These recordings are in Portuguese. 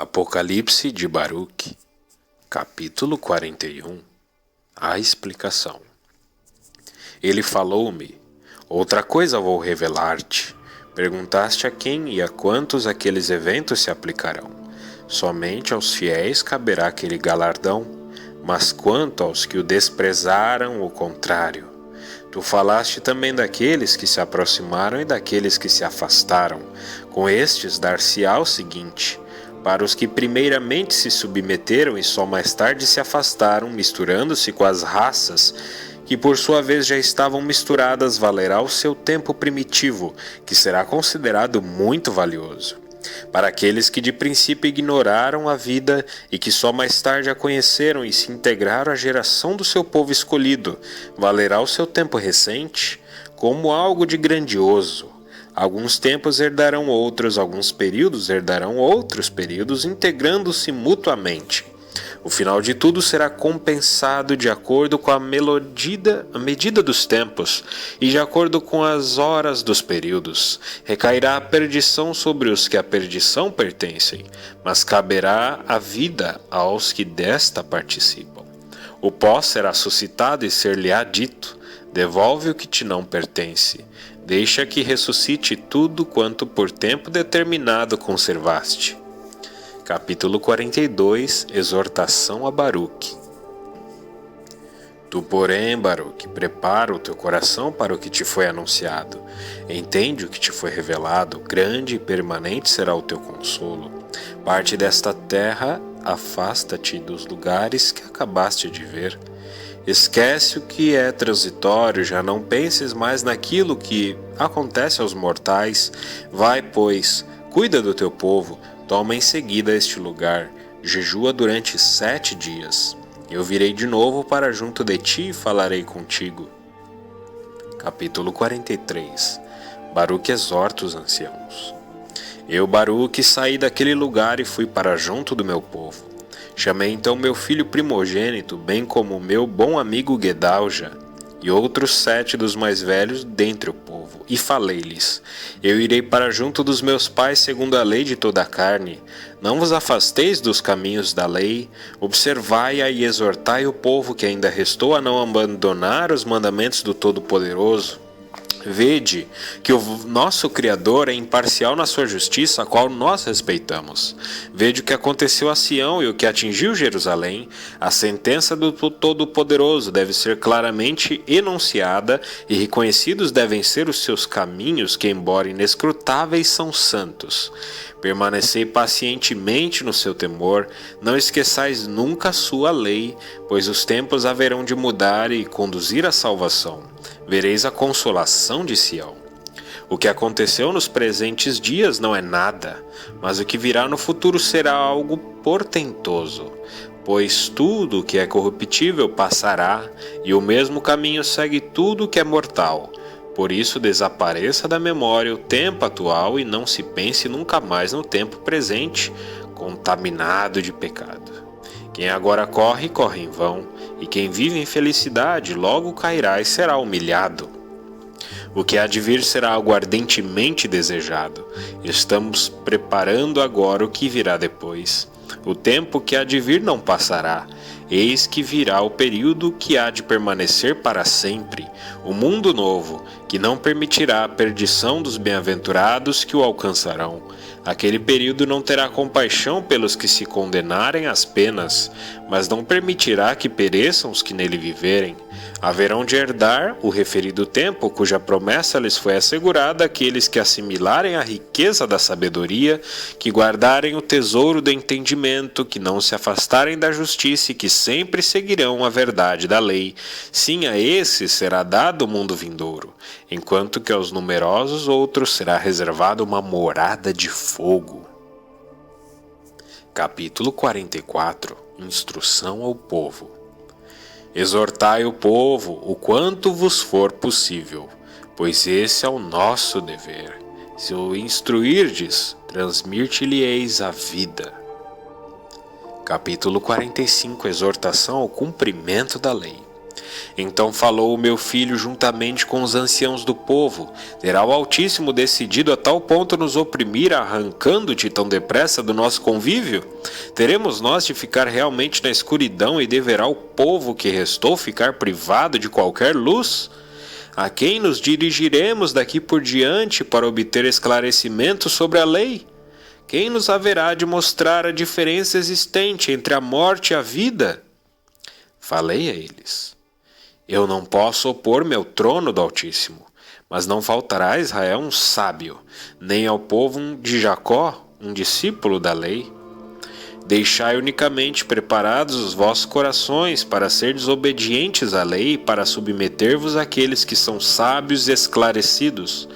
Apocalipse de Baruque, capítulo 41. A explicação. Ele falou-me: outra coisa vou revelar-te. Perguntaste a quem e a quantos aqueles eventos se aplicarão. Somente aos fiéis caberá aquele galardão, mas quanto aos que o desprezaram, o contrário. Tu falaste também daqueles que se aproximaram e daqueles que se afastaram. Com estes dar-se-á o seguinte: para os que primeiramente se submeteram e só mais tarde se afastaram, misturando-se com as raças, que por sua vez já estavam misturadas, valerá o seu tempo primitivo, que será considerado muito valioso. Para aqueles que de princípio ignoraram a vida e que só mais tarde a conheceram e se integraram à geração do seu povo escolhido, valerá o seu tempo recente como algo de grandioso. Alguns tempos herdarão outros, alguns períodos herdarão outros períodos, integrando-se mutuamente. O final de tudo será compensado de acordo com a medida dos tempos e de acordo com as horas dos períodos. Recairá a perdição sobre os que à perdição pertencem, mas caberá a vida aos que desta participam. O pó será suscitado e ser-lhe-á dito: devolve o que te não pertence. Deixa que ressuscite tudo quanto por tempo determinado conservaste. Capítulo 42. Exortação a Baruque. Tu, porém, Baruque, prepara o teu coração para o que te foi anunciado. Entende o que te foi revelado, grande e permanente será o teu consolo. Parte desta terra, afasta-te dos lugares que acabaste de ver. Esquece o que é transitório, já não penses mais naquilo que acontece aos mortais. Vai, pois, cuida do teu povo, toma em seguida este lugar, jejua durante 7 dias. Eu virei de novo para junto de ti e falarei contigo. Capítulo 43. Baruque exorta os anciãos. Eu, Baruque, saí daquele lugar e fui para junto do meu povo. Chamei então meu filho primogênito, bem como meu bom amigo Gedalja, e outros 7 dos mais velhos dentre o povo, e falei-lhes: eu irei para junto dos meus pais segundo a lei de toda a carne. Não vos afasteis dos caminhos da lei, observai-a e exortai o povo que ainda restou a não abandonar os mandamentos do Todo-Poderoso. Vede que o nosso Criador é imparcial na sua justiça, a qual nós respeitamos. Vede o que aconteceu a Sião e o que atingiu Jerusalém. A sentença do Todo-Poderoso deve ser claramente enunciada e reconhecidos devem ser os seus caminhos, que, embora inescrutáveis, são santos. Permanecei pacientemente no seu temor, não esqueçais nunca a sua lei, pois os tempos haverão de mudar e conduzir à salvação. Vereis a consolação de Sião. O que aconteceu nos presentes dias não é nada, mas o que virá no futuro será algo portentoso. Pois tudo que é corruptível passará, e o mesmo caminho segue tudo que é mortal. Por isso desapareça da memória o tempo atual e não se pense nunca mais no tempo presente, contaminado de pecado. Quem agora corre, corre em vão, e quem vive em felicidade logo cairá e será humilhado. O que há de vir será algo ardentemente desejado. Estamos preparando agora o que virá depois. O tempo que há de vir não passará. Eis que virá o período que há de permanecer para sempre, o mundo novo, que não permitirá a perdição dos bem-aventurados que o alcançarão. Aquele período não terá compaixão pelos que se condenarem às penas, mas não permitirá que pereçam os que nele viverem. Haverão de herdar o referido tempo, cuja promessa lhes foi assegurada àqueles que assimilarem a riqueza da sabedoria, que guardarem o tesouro do entendimento, que não se afastarem da justiça e que sempre seguirão a verdade da lei. Sim, a esses será dado o mundo vindouro, enquanto que aos numerosos outros será reservada uma morada de fogo. Capítulo 44. Instrução ao povo. Exortai o povo o quanto vos for possível, pois esse é o nosso dever. Se o instruirdes, transmitir-lhe-eis a vida. Capítulo 45. Exortação ao cumprimento da lei. Então falou o meu filho juntamente com os anciãos do povo: terá o Altíssimo decidido a tal ponto nos oprimir, arrancando-te tão depressa do nosso convívio? Teremos nós de ficar realmente na escuridão e deverá o povo que restou ficar privado de qualquer luz? A quem nos dirigiremos daqui por diante para obter esclarecimento sobre a lei? Quem nos haverá de mostrar a diferença existente entre a morte e a vida? Falei a eles: eu não posso opor-me ao trono do Altíssimo, mas não faltará a Israel um sábio, nem ao povo de Jacó um discípulo da lei. Deixai unicamente preparados os vossos corações para ser desobedientes à lei e para submeter-vos àqueles que são sábios e esclarecidos.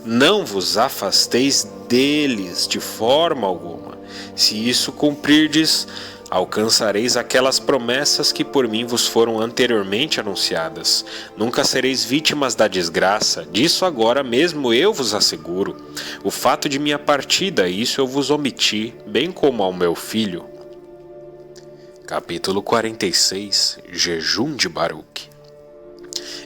Não vos afasteis deles de forma alguma. Se isso cumprirdes, alcançareis aquelas promessas que por mim vos foram anteriormente anunciadas. Nunca sereis vítimas da desgraça, disso agora mesmo eu vos asseguro. O fato de minha partida, isso eu vos omiti, bem como ao meu filho. Capítulo 46 – Jejum de Baruque.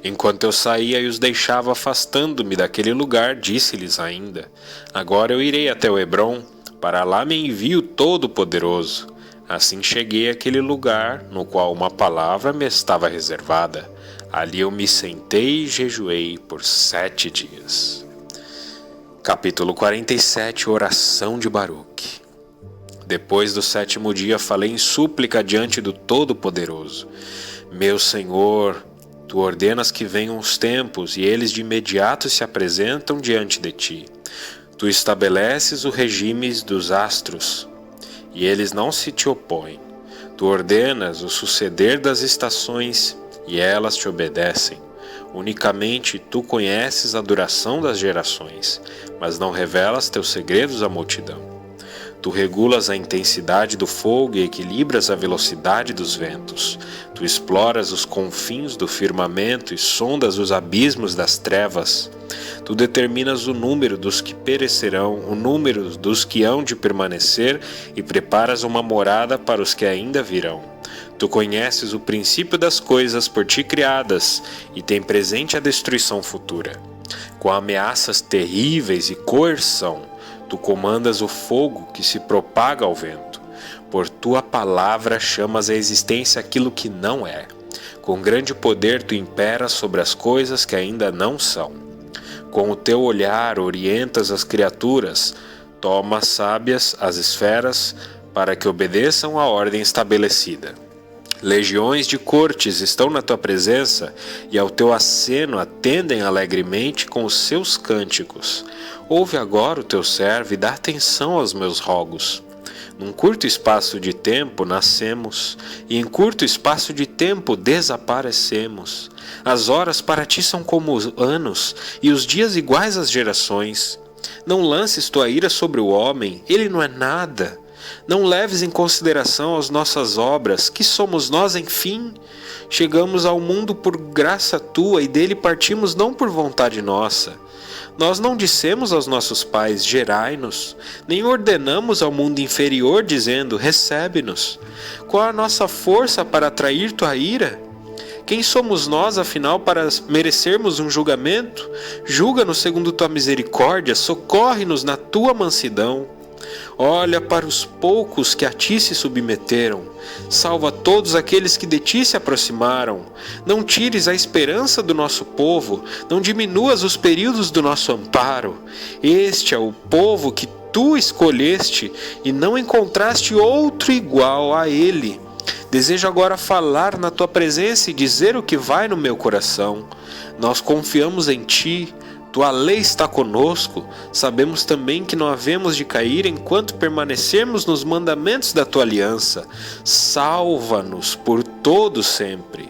Enquanto eu saía e os deixava afastando-me daquele lugar, disse-lhes ainda: agora eu irei até o Hebrom, para lá me envie o Todo-Poderoso. Assim cheguei àquele lugar no qual uma palavra me estava reservada. Ali eu me sentei e jejuei por 7 dias. Capítulo 47 – Oração de Baruque. Depois do 7º dia falei em súplica diante do Todo-Poderoso. Meu Senhor, tu ordenas que venham os tempos, e eles de imediato se apresentam diante de ti. Tu estabeleces o regime dos astros, e eles não se te opõem. Tu ordenas o suceder das estações, e elas te obedecem. Unicamente tu conheces a duração das gerações, mas não revelas teus segredos à multidão. Tu regulas a intensidade do fogo e equilibras a velocidade dos ventos. Tu exploras os confins do firmamento e sondas os abismos das trevas. Tu determinas o número dos que perecerão, o número dos que hão de permanecer, e preparas uma morada para os que ainda virão. Tu conheces o princípio das coisas por ti criadas, e tem presente a destruição futura. Com ameaças terríveis e coerção, tu comandas o fogo que se propaga ao vento. Por tua palavra chamas à existência aquilo que não é. Com grande poder tu imperas sobre as coisas que ainda não são. Com o teu olhar orientas as criaturas, tomas sábias as esferas para que obedeçam à ordem estabelecida. Legiões de cortes estão na tua presença e ao teu aceno atendem alegremente com os seus cânticos. Ouve agora o teu servo e dá atenção aos meus rogos. Num curto espaço de tempo nascemos, e em curto espaço de tempo desaparecemos. As horas para ti são como os anos, e os dias iguais às gerações. Não lances tua ira sobre o homem, ele não é nada. Não leves em consideração as nossas obras, que somos nós, enfim? Chegamos ao mundo por graça tua, e dele partimos não por vontade nossa. Nós não dissemos aos nossos pais, gerai-nos, nem ordenamos ao mundo inferior, dizendo, recebe-nos. Qual a nossa força para atrair tua ira? Quem somos nós, afinal, para merecermos um julgamento? Julga-nos segundo tua misericórdia, socorre-nos na tua mansidão. Olha para os poucos que a ti se submeteram. Salva todos aqueles que de ti se aproximaram. Não tires a esperança do nosso povo, não diminuas os períodos do nosso amparo. Este é o povo que tu escolheste e não encontraste outro igual a ele. Desejo agora falar na tua presença e dizer o que vai no meu coração. Nós confiamos em ti. Tua lei está conosco, sabemos também que não havemos de cair enquanto permanecermos nos mandamentos da tua aliança. Salva-nos por todo sempre.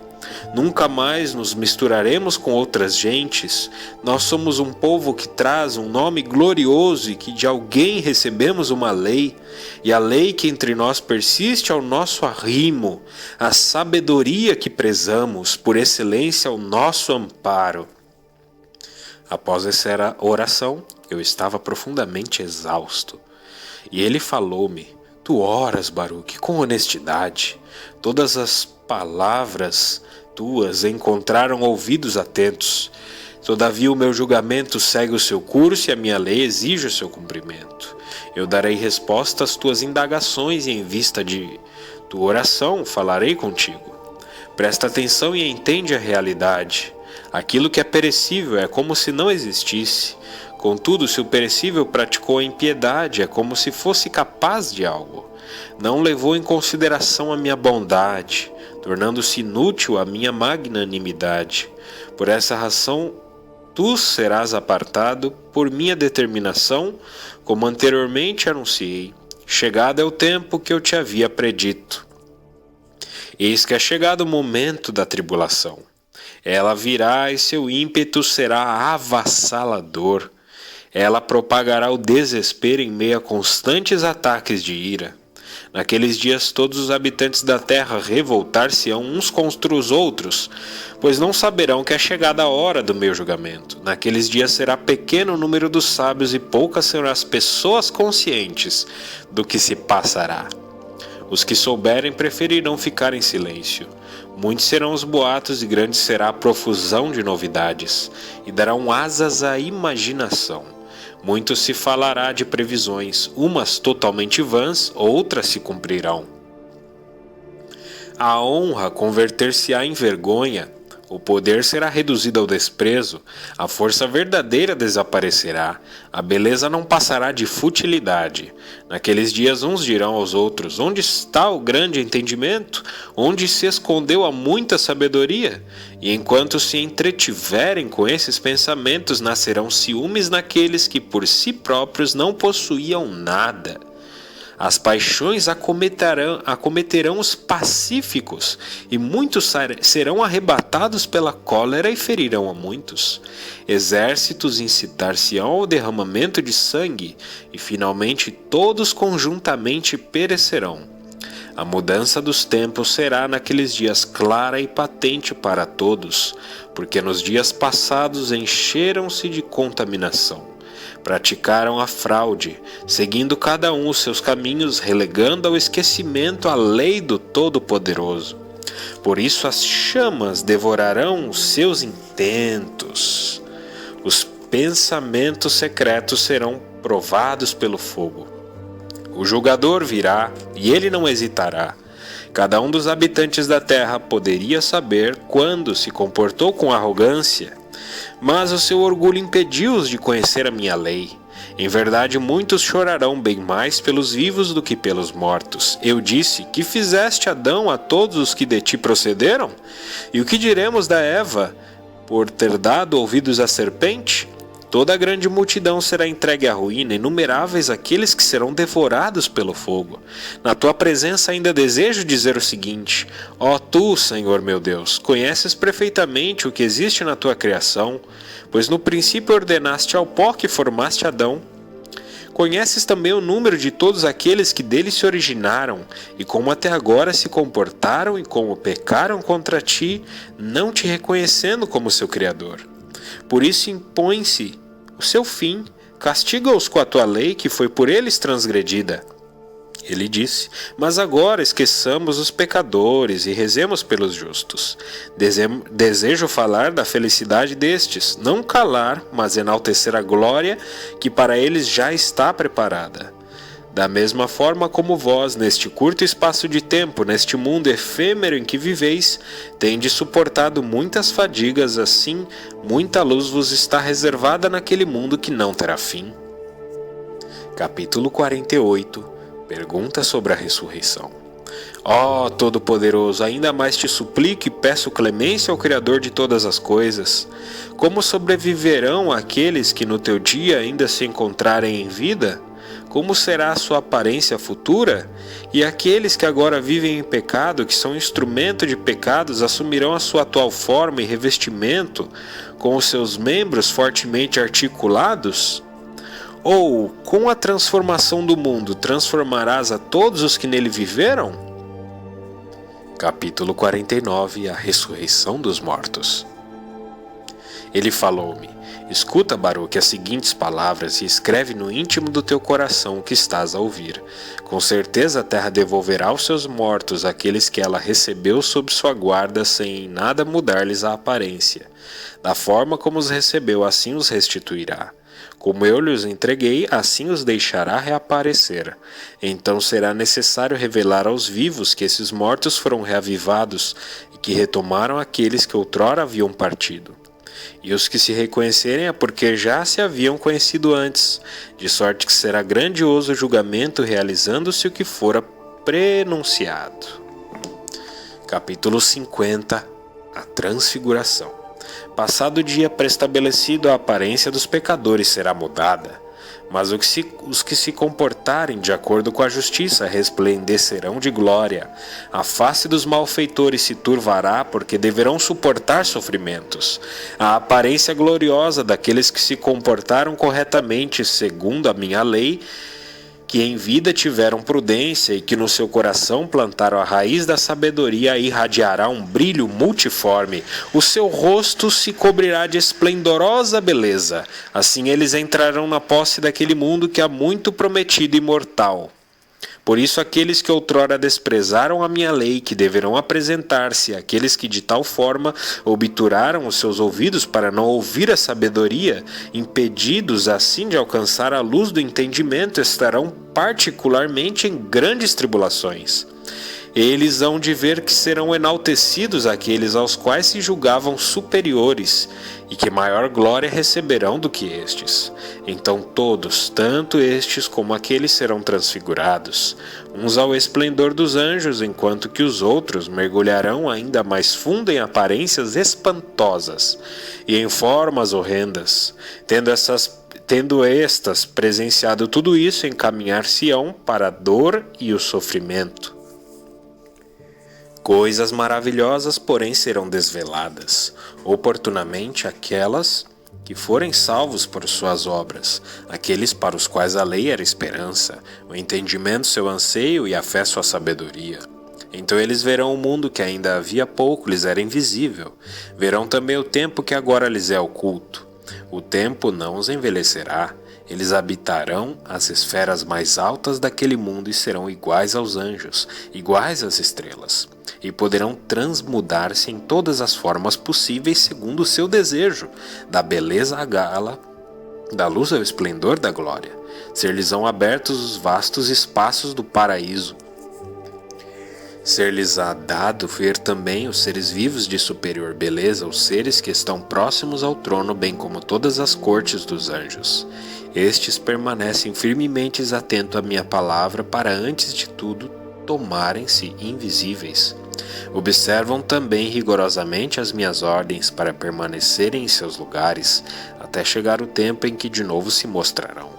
Nunca mais nos misturaremos com outras gentes. Nós somos um povo que traz um nome glorioso e que de alguém recebemos uma lei. E a lei que entre nós persiste ao nosso arrimo, a sabedoria que prezamos, por excelência ao nosso amparo. Após essa oração, eu estava profundamente exausto. E ele falou-me, tu oras, Baruque, com honestidade. Todas as palavras tuas encontraram ouvidos atentos. Todavia o meu julgamento segue o seu curso e a minha lei exige o seu cumprimento. Eu darei resposta às tuas indagações e em vista de tua oração falarei contigo. Presta atenção e entende a realidade. Aquilo que é perecível é como se não existisse. Contudo, se o perecível praticou a impiedade, é como se fosse capaz de algo. Não levou em consideração a minha bondade, tornando-se inútil a minha magnanimidade. Por essa razão, tu serás apartado por minha determinação, como anteriormente anunciei. Chegado é o tempo que eu te havia predito. Eis que é chegado o momento da tribulação. Ela virá e seu ímpeto será avassalador. Ela propagará o desespero em meio a constantes ataques de ira. Naqueles dias todos os habitantes da terra revoltar-se-ão uns contra os outros, pois não saberão que é chegada a hora do meu julgamento. Naqueles dias será pequeno o número dos sábios e poucas serão as pessoas conscientes do que se passará. Os que souberem preferirão ficar em silêncio. Muitos serão os boatos e grande será a profusão de novidades, e darão asas à imaginação. Muito se falará de previsões, umas totalmente vãs, outras se cumprirão. A honra converter-se-á em vergonha, o poder será reduzido ao desprezo, a força verdadeira desaparecerá, a beleza não passará de futilidade. Naqueles dias uns dirão aos outros: onde está o grande entendimento? Onde se escondeu a muita sabedoria? E enquanto se entretiverem com esses pensamentos, nascerão ciúmes naqueles que por si próprios não possuíam nada. As paixões acometerão os pacíficos, e muitos serão arrebatados pela cólera e ferirão a muitos. Exércitos incitar-se-ão ao derramamento de sangue, e finalmente todos conjuntamente perecerão. A mudança dos tempos será naqueles dias clara e patente para todos, porque nos dias passados encheram-se de contaminação. Praticaram a fraude, seguindo cada um os seus caminhos, relegando ao esquecimento a lei do Todo-Poderoso. Por isso as chamas devorarão os seus intentos. Os pensamentos secretos serão provados pelo fogo. O julgador virá e ele não hesitará. Cada um dos habitantes da terra poderia saber quando se comportou com arrogância, mas o seu orgulho impediu-os de conhecer a minha lei. Em verdade, muitos chorarão bem mais pelos vivos do que pelos mortos. Eu disse: que fizeste, Adão, a todos os que de ti procederam? E o que diremos da Eva, por ter dado ouvidos à serpente? Toda a grande multidão será entregue à ruína, inumeráveis aqueles que serão devorados pelo fogo. Na tua presença ainda desejo dizer o seguinte: ó tu, Senhor meu Deus, conheces perfeitamente o que existe na tua criação, pois no princípio ordenaste ao pó que formaste Adão. Conheces também o número de todos aqueles que dele se originaram, e como até agora se comportaram e como pecaram contra ti, não te reconhecendo como seu Criador. Por isso impõe-se o seu fim, castiga-os com a tua lei, que foi por eles transgredida. Ele disse: mas agora esqueçamos os pecadores e rezemos pelos justos. Desejo falar da felicidade destes, não calar, mas enaltecer a glória que para eles já está preparada. Da mesma forma como vós, neste curto espaço de tempo, neste mundo efêmero em que viveis, tendes suportado muitas fadigas, assim, muita luz vos está reservada naquele mundo que não terá fim. Capítulo 48. Pergunta sobre a ressurreição. Ó Todo-Poderoso, ainda mais te suplico e peço clemência ao Criador de todas as coisas. Como sobreviverão aqueles que no teu dia ainda se encontrarem em vida? Como será a sua aparência futura? E aqueles que agora vivem em pecado, que são instrumento de pecados, assumirão a sua atual forma e revestimento, com os seus membros fortemente articulados? Ou, com a transformação do mundo, transformarás a todos os que nele viveram? Capítulo 49. A ressurreição dos mortos. Ele falou-me: escuta, Baruque, as seguintes palavras e escreve no íntimo do teu coração o que estás a ouvir. Com certeza a terra devolverá aos seus mortos aqueles que ela recebeu sob sua guarda sem em nada mudar-lhes a aparência. Da forma como os recebeu, assim os restituirá. Como eu lhes entreguei, assim os deixará reaparecer. Então será necessário revelar aos vivos que esses mortos foram reavivados e que retomaram aqueles que outrora haviam partido. E os que se reconhecerem é porque já se haviam conhecido antes, de sorte que será grandioso o julgamento realizando-se o que fora prenunciado. Capítulo 50 A Transfiguração. Passado o dia preestabelecido, a aparência dos pecadores será mudada, mas os que se comportarem de acordo com a justiça resplandecerão de glória. A face dos malfeitores se turvará, porque deverão suportar sofrimentos. A aparência gloriosa daqueles que se comportaram corretamente segundo a minha lei, que em vida tiveram prudência e que no seu coração plantaram a raiz da sabedoria, irradiará um brilho multiforme. O seu rosto se cobrirá de esplendorosa beleza. Assim eles entrarão na posse daquele mundo que há muito prometido imortal. Por isso aqueles que outrora desprezaram a minha lei, que deverão apresentar-se, aqueles que de tal forma obturaram os seus ouvidos para não ouvir a sabedoria, impedidos assim de alcançar a luz do entendimento, estarão particularmente em grandes tribulações. Eles hão de ver que serão enaltecidos aqueles aos quais se julgavam superiores, e que maior glória receberão do que estes. Então todos, tanto estes como aqueles, serão transfigurados, uns ao esplendor dos anjos, enquanto que os outros mergulharão ainda mais fundo em aparências espantosas e em formas horrendas. Tendo estas presenciado tudo isso, encaminhar-se-ão para a dor e o sofrimento. Coisas maravilhosas, porém, serão desveladas, oportunamente aquelas que forem salvos por suas obras, aqueles para os quais a lei era esperança, o entendimento seu anseio e a fé sua sabedoria. Então eles verão o mundo que ainda havia pouco lhes era invisível, verão também o tempo que agora lhes é oculto. O tempo não os envelhecerá. Eles habitarão as esferas mais altas daquele mundo e serão iguais aos anjos, iguais às estrelas, e poderão transmudar-se em todas as formas possíveis segundo o seu desejo, da beleza à gala, da luz ao esplendor da glória. Ser-lhes-ão abertos os vastos espaços do paraíso. Ser-lhes-á dado ver também os seres vivos de superior beleza, os seres que estão próximos ao trono, bem como todas as cortes dos anjos. Estes permanecem firmemente atentos à minha palavra para, antes de tudo, tomarem-se invisíveis. Observam também rigorosamente as minhas ordens para permanecerem em seus lugares, até chegar o tempo em que de novo se mostrarão.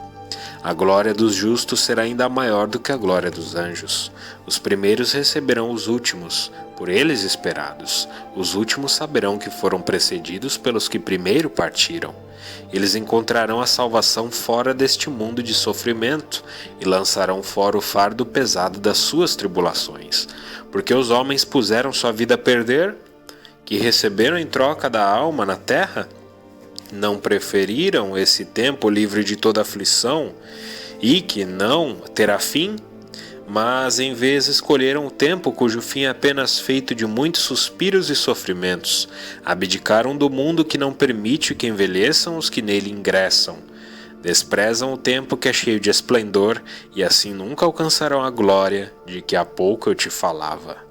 A glória dos justos será ainda maior do que a glória dos anjos. Os primeiros receberão os últimos, por eles esperados. Os últimos saberão que foram precedidos pelos que primeiro partiram. Eles encontrarão a salvação fora deste mundo de sofrimento e lançarão fora o fardo pesado das suas tribulações. Porque os homens puseram sua vida a perder, que receberam em troca da alma na terra? Não preferiram esse tempo livre de toda aflição e que não terá fim? Mas em vez escolheram o tempo cujo fim é apenas feito de muitos suspiros e sofrimentos. Abdicaram do mundo que não permite que envelheçam os que nele ingressam. Desprezam o tempo que é cheio de esplendor e assim nunca alcançarão a glória de que há pouco eu te falava.